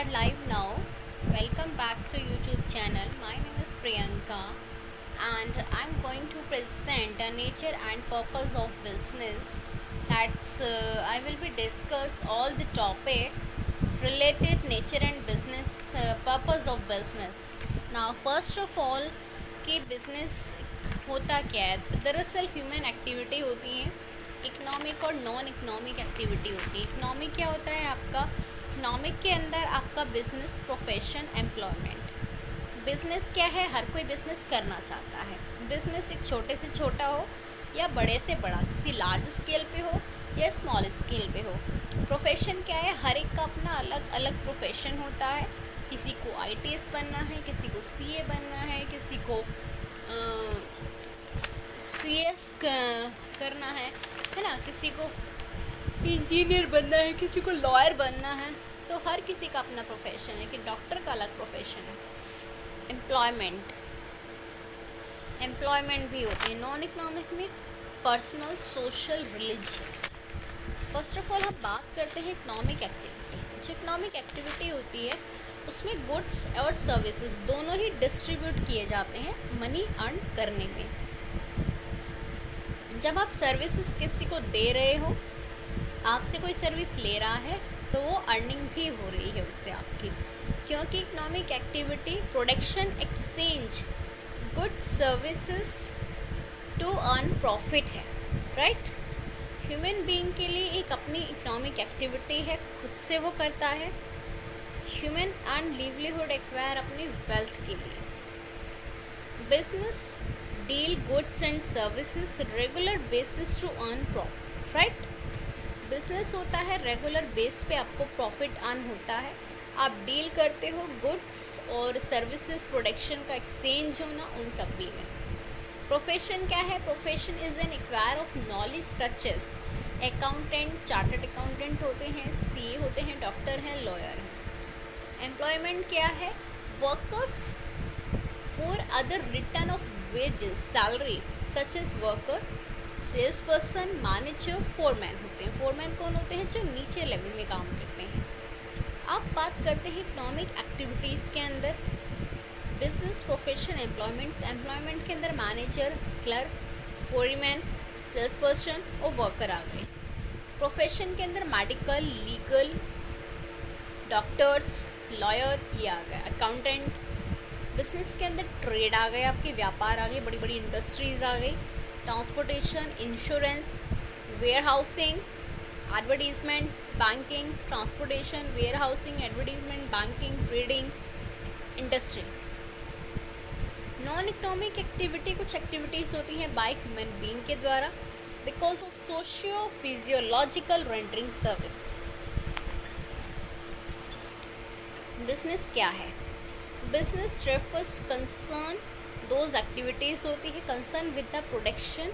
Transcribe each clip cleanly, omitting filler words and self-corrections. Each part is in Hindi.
are live now. Welcome back to YouTube channel. My name is Priyanka and I'm going to present the nature and purpose of business. I will be discuss all the topic related nature and business purpose of business. Now first of all कि बिजनेस होता क्या है। दरअसल ह्यूमन एक्टिविटी होती है, इकोनॉमिक और नॉन इकोनॉमिक एक्टिविटी होती है। इकोनॉमिक क्या होता है आपका, इकोनॉमिक के अंदर आपका बिजनेस, प्रोफेशन, एम्प्लॉयमेंट। बिजनेस क्या है, हर कोई बिजनेस करना चाहता है। बिजनेस एक छोटे से छोटा हो या बड़े से बड़ा, किसी लार्ज स्केल पे हो या स्मॉल स्केल पे हो। प्रोफेशन क्या है, हर एक का अपना अलग अलग प्रोफेशन होता है। किसी को आईटीएस बनना है, किसी को सीए बनना है, किसी को सीएस करना है ना, किसी को इंजीनियर बनना है, किसी को लॉयर बनना है। तो हर किसी का अपना प्रोफेशन है कि डॉक्टर का अलग प्रोफेशन है। एम्प्लॉयमेंट एम्प्लॉयमेंट भी होती है नॉन इकोनॉमिक में, personal, social, religious. First of all हम बात करते हैं इकोनॉमिक एक्टिविटी। जो इकोनॉमिक एक्टिविटी होती है उसमें गुड्स और सर्विसेज दोनों ही डिस्ट्रीब्यूट किए जाते हैं मनी अर्न करने में। जब आप सर्विसेज किसी को दे रहे हो, आपसे कोई सर्विस ले रहा है, तो वो अर्निंग भी हो रही है उससे आपकी, क्योंकि economic activity production, exchange goods services to earn profit है, राइट। ह्यूमन बीइंग के लिए एक अपनी इकोनॉमिक एक्टिविटी है, खुद से वो करता है। ह्यूमन अर्न लिवलीहुड एक्वायर अपनी वेल्थ के लिए। Business deal goods and services regular basis to earn profit, right. Business होता है रेगुलर बेस पे आपको प्रॉफिट अर्न होता है। आप डील करते हो गुड्स और सर्विसेज, प्रोडक्शन का एक्सचेंज होना, उन सब भी में। प्रोफेशन क्या है, profession is an acquire of knowledge such as accountant, chartered accountant होते हैं, सीए होते हैं, डॉक्टर हैं, लॉयर हैं। एम्प्लॉयमेंट क्या है, workers for other return of wages, salary such as worker, sales person, manager, foreman होते हैं। फोरमैन कौन होते हैं, जो नीचे लेवल में काम करते हैं। अब बात करते हैं इकोनॉमिक एक्टिविटीज़ के अंदर बिजनेस, प्रोफेशन, एम्प्लॉयमेंट। एम्प्लॉयमेंट के अंदर manager, clerk, foreman, sales person और वर्कर आ गए। प्रोफेशन के अंदर मेडिकल, लीगल, डॉक्टर्स, लॉयर, ये आ गया, अकाउंटेंट। बिजनेस के अंदर ट्रेड आ गए, आपके व्यापार आ गए, बड़ी बड़ी इंडस्ट्रीज आ गई, transportation, insurance, warehousing, advertisement, banking, transportation, warehousing, advertisement, banking, trading, industry. Non economic activity कुछ एक्टिविटीज़ होती हैं बाय ह्यूमन बीइंग के द्वारा because of socio physiological rendering services. Business क्या है, business refers concern those activities होती है concern with the production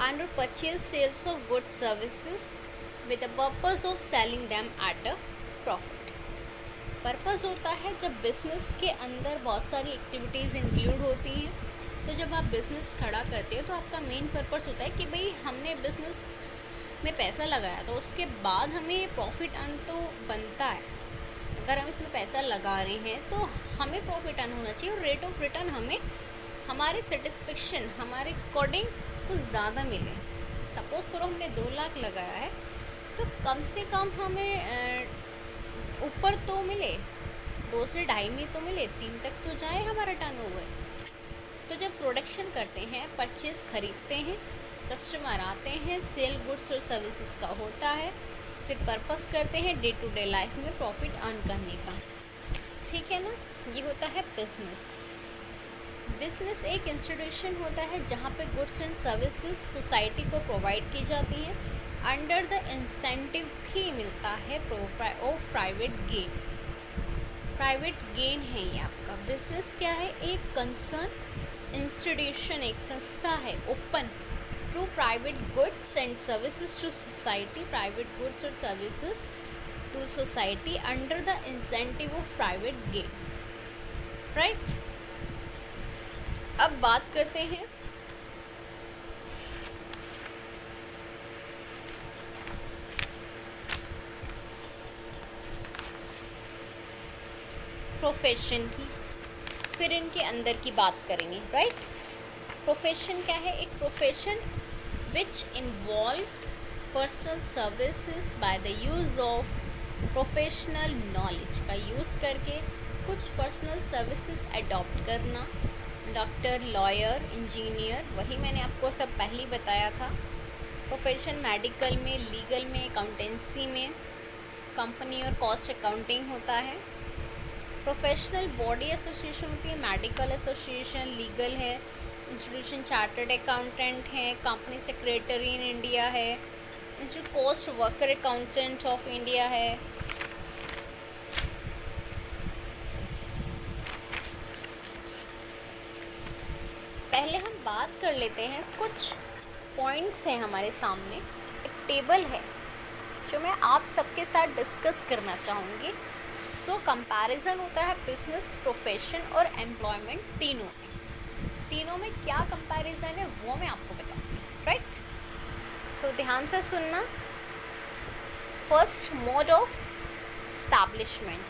and purchase sales of good services with the purpose of selling them at a profit. Purpose होता है जब बिजनेस के अंदर बहुत सारी एक्टिविटीज़ इंक्लूड होती हैं, तो जब आप बिज़नेस खड़ा करते हो तो आपका मेन पर्पस होता है कि भाई हमने बिज़नेस में पैसा लगाया तो उसके बाद हमें प्रॉफिट अर्न तो बनता है। अगर हम इसमें पैसा लगा रहे हैं तो हमें प्रॉफिट अर्न होना चाहिए और रेट ऑफ रिटर्न हमें हमारे सेटिस्फेक्शन, हमारे अकॉर्डिंग कुछ ज़्यादा मिले। सपोज़ करो हमने 2 लाख लगाया है तो कम से कम हमें ऊपर तो मिले, 2 से 2.5 में तो मिले, 3 तक तो जाए हमारा टर्नओवर। तो जब प्रोडक्शन करते हैं, परचेज खरीदते हैं, कस्टमर आते हैं, सेल गुड्स और सर्विसेज का होता है, फिर पर्पस करते हैं डे टू डे लाइफ में प्रॉफिट अर्न करने का, ठीक है ना। ये होता है बिजनेस। बिजनेस एक इंस्टीट्यूशन होता है जहाँ पे गुड्स एंड सर्विसेज सोसाइटी को प्रोवाइड की जाती हैं, अंडर द इंसेंटिव भी मिलता है of private gain. Private gain है ये आपका। बिजनेस क्या है, एक कंसर्न इंस्टीट्यूशन, एक संस्था है open to private goods and services to society, private goods और services to society under the incentive of private gain, right. अब बात करते हैं प्रोफेशन की, फिर इनके अंदर की बात करेंगे, राइट। प्रोफेशन क्या है? एक profession which involve personal services by the use of professional knowledge का यूज़ करके कुछ पर्सनल सर्विसेज अडॉप्ट करना। डॉक्टर, लॉयर, इंजीनियर, वही मैंने आपको सब पहले ही बताया था। प्रोफेशन मेडिकल में, लीगल में, अकाउंटेंसी में, कंपनी और कॉस्ट अकाउंटिंग होता है। प्रोफेशनल बॉडी एसोसिएशन होती है, मेडिकल एसोसिएशन, लीगल है, इंस्टीट्यूशन चार्टर्ड अकाउंटेंट है, कंपनी सेक्रेटरी इन इंडिया है, institute post worker accountant of India है। पहले हम बात कर लेते हैं, कुछ पॉइंट्स हैं हमारे सामने, एक टेबल है जो मैं आप सबके साथ डिस्कस करना चाहूँगी। सो कंपैरिजन होता है बिजनेस, प्रोफेशन और एम्प्लॉयमेंट तीनों में क्या कंपैरिजन है वो मैं आपको बताऊँगी, राइट। तो ध्यान से सुनना। First, mode of establishment.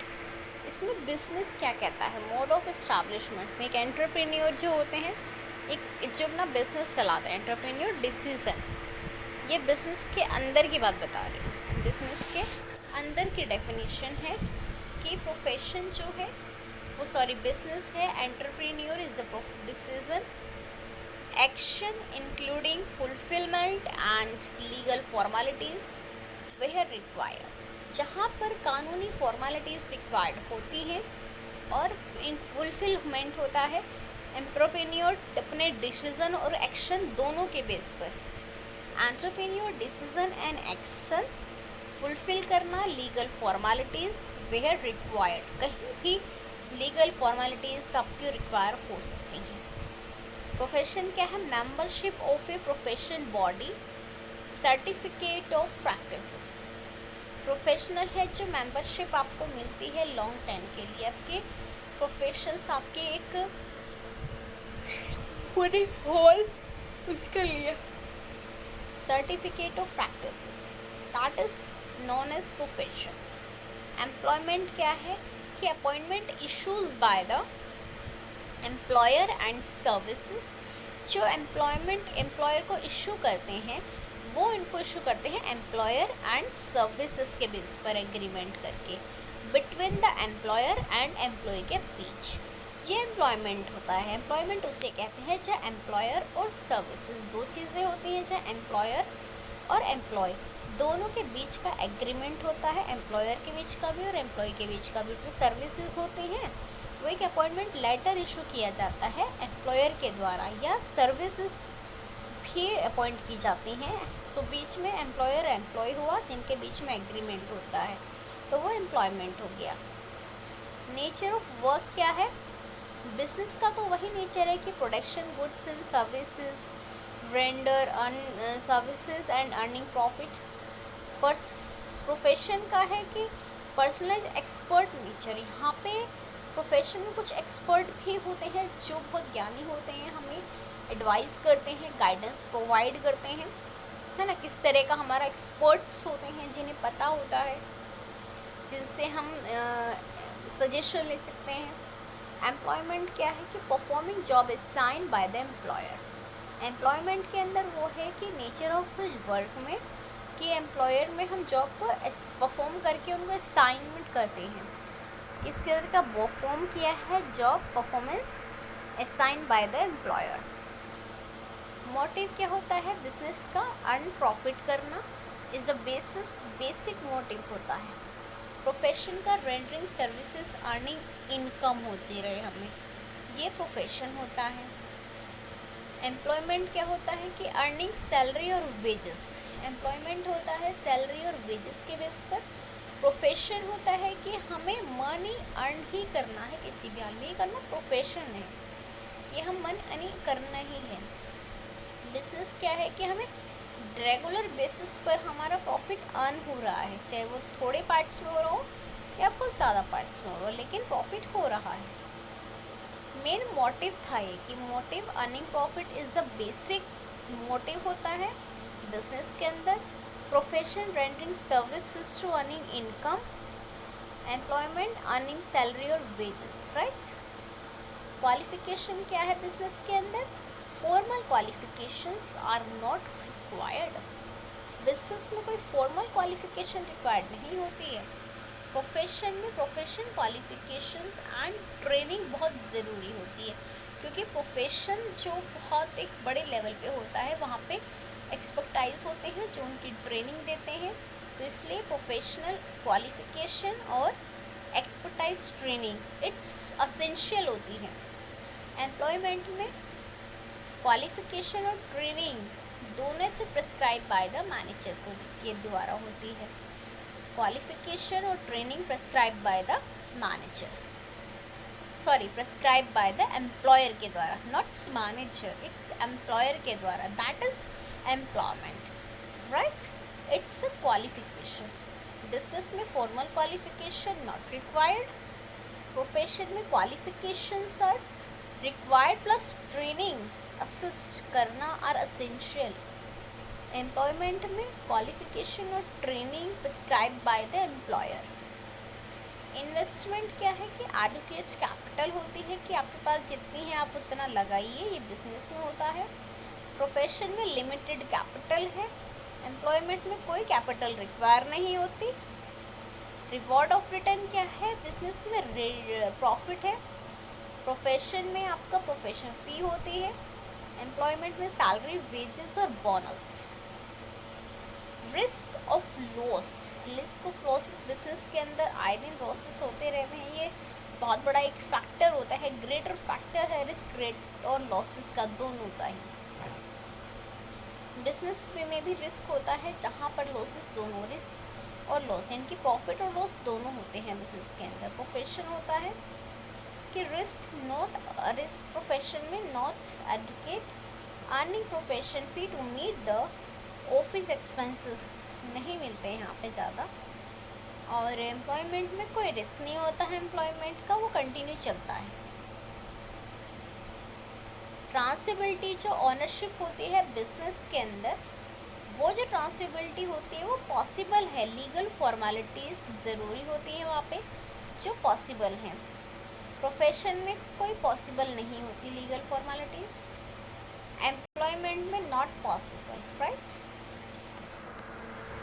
इसमें बिजनेस क्या कहता है? मोड ऑफ एस्टैब्लिशमेंट में एक एंटरप्रेन्योर जो होते हैं, एक जो अपना बिजनेस चलाते हैं, एंटरप्रेन्योर डिसीजन, ये बिजनेस के अंदर की बात बता रही हूँ। बिजनेस के अंदर की डेफिनेशन है कि प्रोफेशन जो है वो, बिजनेस है, entrepreneur is the decision action including fulfilment and legal formalities where required, जहाँ पर कानूनी फॉर्मेलिटीज़ रिक्वायर्ड होती हैं और इन फुलफिलमेंट होता है एंटरप्रेन्योर अपने डिसीजन और एक्शन दोनों के बेस पर। Entrepreneur decision and action fulfil करना, लीगल फॉर्मेलिटीज़ वेयर रिक्वायर्ड, कहीं भी लीगल फॉर्मेलिटीज़ सबकी रिक्वायर हो सकती हैं। प्रोफेशन क्या है? Membership of a profession body, certificate of practices. Professional है जो मेंबरशिप आपको मिलती है लॉन्ग टाइम के लिए, आपके प्रोफेशंस आपके एक पूरी होल उसके लिए। Certificate of practices that is known as profession. Employment क्या है? कि appointment issues by the employer and services, जो एम्प्लॉयर को इशू करते हैं वो इनको इशू करते हैं एम्प्लॉयर एंड सर्विसेज के बेस पर एग्रीमेंट करके between the employer and employee के बीच। ये एम्प्लॉयमेंट होता है। एम्प्लॉयमेंट उसे कहते हैं जहाँ एम्प्लॉयर और सर्विसेज दो चीज़ें होती हैं, जहाँ एम्प्लॉयर और एम्प्लॉय दोनों के बीच का एग्रीमेंट होता है, एम्प्लॉयर के बीच का भी और एम्प्लॉय के बीच का भी। जो सर्विसेज होती हैं वो एक अपॉइंटमेंट लेटर इशू किया जाता है एम्प्लॉयर के द्वारा, या सर्विसेज भी अपॉइंट की जाती हैं। तो बीच में एम्प्लॉयर एम्प्लॉय हुआ जिनके बीच में एग्रीमेंट होता है, तो वो एम्प्लॉयमेंट हो गया। नेचर ऑफ वर्क क्या है? बिजनेस का तो वही नेचर है कि production, goods and services, vendor, services and earning profit. पर प्रोफेशन का है कि पर्सनलाइज एक्सपर्ट नेचर। यहाँ पे प्रोफेशन में कुछ एक्सपर्ट भी होते हैं जो बहुत ज्ञानी होते हैं, हमें एडवाइस करते हैं, गाइडेंस प्रोवाइड करते हैं, है ना। किस तरह का हमारा एक्सपर्ट्स होते हैं जिन्हें पता होता है, जिनसे हम सजेशन ले सकते हैं। एम्प्लॉयमेंट क्या है? कि performing job assigned bye the employer. Employment के अंदर वो है कि नेचर ऑफ वर्क में कि एम्प्लॉयर में हम जॉब को परफॉर्म करके उनको असाइनमेंट करते हैं। किस तरह का परफॉर्म किया है job, performance assigned bye the employer. Motive क्या होता है बिजनेस का? अर्न प्रॉफिट करना इज़ अ बेसिक मोटिव होता है। प्रोफेशन का रेंडरिंग सर्विसेज, अर्निंग इनकम होती रहे हमें, ये प्रोफेशन होता है। एम्प्लॉयमेंट क्या होता है? कि अर्निंग सैलरी और वेजेस। एम्प्लॉयमेंट होता है सैलरी और वेजेस के बेस पर। प्रोफेशन होता है कि हमें मनी अर्न ही करना है, किसी भी हाल में ये करना प्रोफेशन है, ये हम मनी करना ही है। बिजनेस क्या है? कि हमें रेगुलर बेसिस पर हमारा प्रॉफिट अर्न हो रहा है, चाहे वो थोड़े पार्ट्स में हो रहा हो या बहुत ज़्यादा पार्ट्स में हो रहा हो, लेकिन प्रॉफिट हो रहा है। मेन मोटिव था ये कि motive earning profit is the basic motive होता है बिजनेस के अंदर। Profession rendering services to earning income. Employment, earning salary और वेजेस, राइट। क्वालिफिकेशन क्या है बिजनेस के अंदर? Formal qualifications are not required. Business में कोई फॉर्मल क्वालिफिकेशन रिक्वायर्ड नहीं होती है। प्रोफेशन में प्रोफेशन क्वालिफिकेशंस एंड ट्रेनिंग बहुत ज़रूरी होती है, क्योंकि प्रोफेशन जो बहुत एक बड़े लेवल पे होता है वहाँ पे एक्सपर्टाइज होते हैं जो उनकी ट्रेनिंग देते हैं, तो इसलिए प्रोफेशनल क्वालिफिकेशन और एक्सपर्टाइज ट्रेनिंग इट्स असेंशियल होती है। एम्प्लॉयमेंट में क्वालिफिकेशन और ट्रेनिंग दोनों से प्रिस्क्राइब बाय द मैनेजर के द्वारा होती है। क्वालिफिकेशन और training prescribe by the manager, sorry prescribe by the employer के द्वारा, नॉट मैनेजर, इट्स एम्प्लॉयर के द्वारा, that is employment, right. It's a qualification. Business में formal qualification not required, profession में qualifications are required plus training assist करना आर असेंशियल। एम्प्लॉयमेंट में क्वालिफिकेशन और training prescribe by the employer. Investment क्या है कि एडुकेट कैपिटल होती है कि आपके पास जितनी है आप उतना लगाइए, ये बिजनेस में होता है। प्रोफेशन में लिमिटेड कैपिटल है, एम्प्लॉयमेंट में कोई कैपिटल रिक्वायर नहीं होती। रिवॉर्ड ऑफ रिटर्न क्या है? बिजनेस में प्रॉफिट है, प्रोफेशन में आपका प्रोफेशन फी होती है, एम्प्लॉयमेंट में सैलरी, वेजेस और bonus. Risk of loss, risk of losses business के अंदर आए दिन लॉसेस होते रहते हैं, ये बहुत बड़ा एक फैक्टर होता है, ग्रेटर फैक्टर है रिस्क रेट और लॉसेस का दोनों का ही। बिजनेस में भी रिस्क होता है जहाँ पर लॉसेस दोनों, रिस्क और लॉस यानी कि प्रॉफिट और लॉस दोनों होते हैं बिजनेस के अंदर। प्रोफेशन होता है कि रिस्क नॉट, रिस्क प्रोफेशन में not educate, earning profession fee to meet the office expenses नहीं मिलते हैं यहाँ पे ज़्यादा। और एम्प्लॉयमेंट में कोई रिस्क नहीं होता है, एम्प्लॉयमेंट का वो कंटिन्यू चलता है। ट्रांसफरेबिलिटी जो ऑनरशिप होती है बिजनेस के अंदर, वो जो ट्रांसफरेबिलिटी होती है वो पॉसिबल है, लीगल फॉर्मेलिटीज़ ज़रूरी होती है वहाँ पे जो पॉसिबल हैं। प्रोफेशन में कोई पॉसिबल नहीं होती लीगल फॉर्मेलिटीज़, एम्प्लॉयमेंट में नॉट पॉसिबल, राइट।